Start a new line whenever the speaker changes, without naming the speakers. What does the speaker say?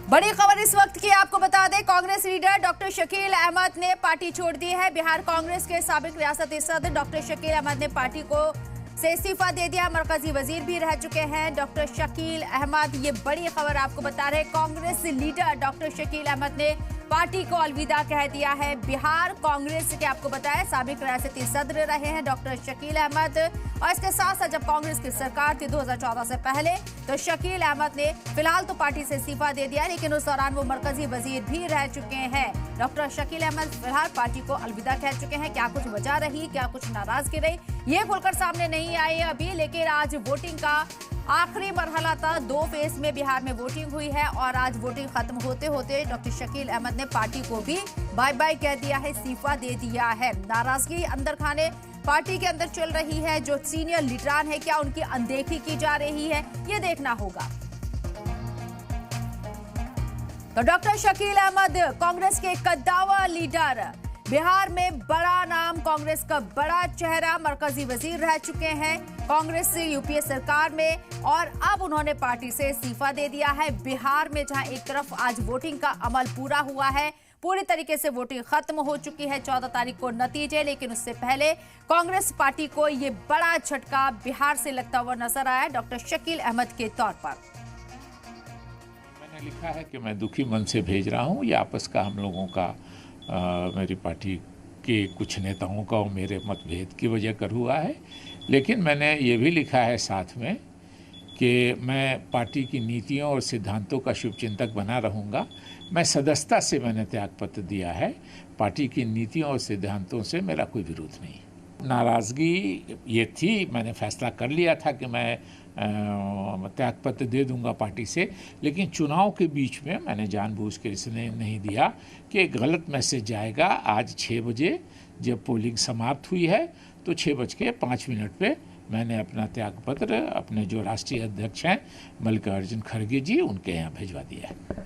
बड़ी खबर इस वक्त की आपको बता दें, कांग्रेस लीडर डॉक्टर शकील अहमद ने पार्टी छोड़ दी है। बिहार कांग्रेस के साबिक रियासती सदर डॉक्टर शकील अहमद ने पार्टी को से इस्तीफा दे दिया। मरकजी वजीर भी रह चुके हैं डॉक्टर शकील अहमद। ये बड़ी खबर आपको बता रहे, कांग्रेस लीडर डॉक्टर शकील अहमद ने पार्टी को अलविदा कह दिया है। बिहार कांग्रेस के आपको बताया साबिक रियासती सदर रहे हैं डॉक्टर शकील अहमद। और इसके साथ साथ जब कांग्रेस की सरकार थी 2014 से पहले, तो शकील अहमद ने फिलहाल तो पार्टी से इस्तीफा दे दिया, लेकिन उस दौरान वो मरकजी वजीर भी रह चुके हैं। डॉक्टर शकील अहमद फिलहाल पार्टी को अलविदा कह चुके हैं। क्या कुछ वजह रही, क्या कुछ नाराजगी रही, ये खुलकर सामने नहीं आई अभी, लेकिन आज वोटिंग का आखिरी मरहला था। 2 फेज में बिहार में वोटिंग हुई है और आज वोटिंग खत्म होते होते डॉक्टर शकील अहमद ने पार्टी को भी बाय बाय कह दिया है, इस्तीफा दे दिया है। नाराजगी अंदर खाने पार्टी के अंदर चल रही है। जो सीनियर लीडरान है, क्या उनकी अनदेखी की जा रही है, ये देखना होगा। तो डॉक्टर शकील अहमद कांग्रेस के कद्दावर लीडर, बिहार में बड़ा नाम, कांग्रेस का बड़ा चेहरा, मरकजी वजीर रह चुके हैं कांग्रेस यूपीए सरकार में, और अब उन्होंने पार्टी से इस्तीफा दे दिया है। बिहार में जहां एक तरफ आज वोटिंग का अमल पूरा हुआ है, पूरी तरीके से वोटिंग खत्म हो चुकी है, 14 तारीख को नतीजे, लेकिन उससे पहले कांग्रेस पार्टी को ये बड़ा झटका बिहार से लगता हुआ नजर आया डॉक्टर शकील अहमद के तौर पर।
मैंने लिखा है कि मैं दुखी मन से भेज रहा हूँ। ये आपस का हम लोगों का मेरी पार्टी के कुछ नेताओं का और मेरे मतभेद की वजह कर हुआ है, लेकिन मैंने ये भी लिखा है साथ में कि मैं पार्टी की नीतियों और सिद्धांतों का शुभचिंतक बना रहूँगा। मैं सदस्यता से मैंने त्यागपत्र दिया है। पार्टी की नीतियों और सिद्धांतों से मेरा कोई विरोध नहीं। नाराज़गी ये थी, मैंने फैसला कर लिया था कि मैं त्यागपत्र दे दूंगा पार्टी से, लेकिन चुनाव के बीच में मैंने जानबूझ कर इसने नहीं दिया कि एक गलत मैसेज जाएगा। आज 6 बजे जब पोलिंग समाप्त हुई है, तो 6:05 पे मैंने अपना त्यागपत्र अपने जो राष्ट्रीय अध्यक्ष हैं मल्लिकार्जुन खड़गे जी, उनके यहाँ भिजवा दिया है।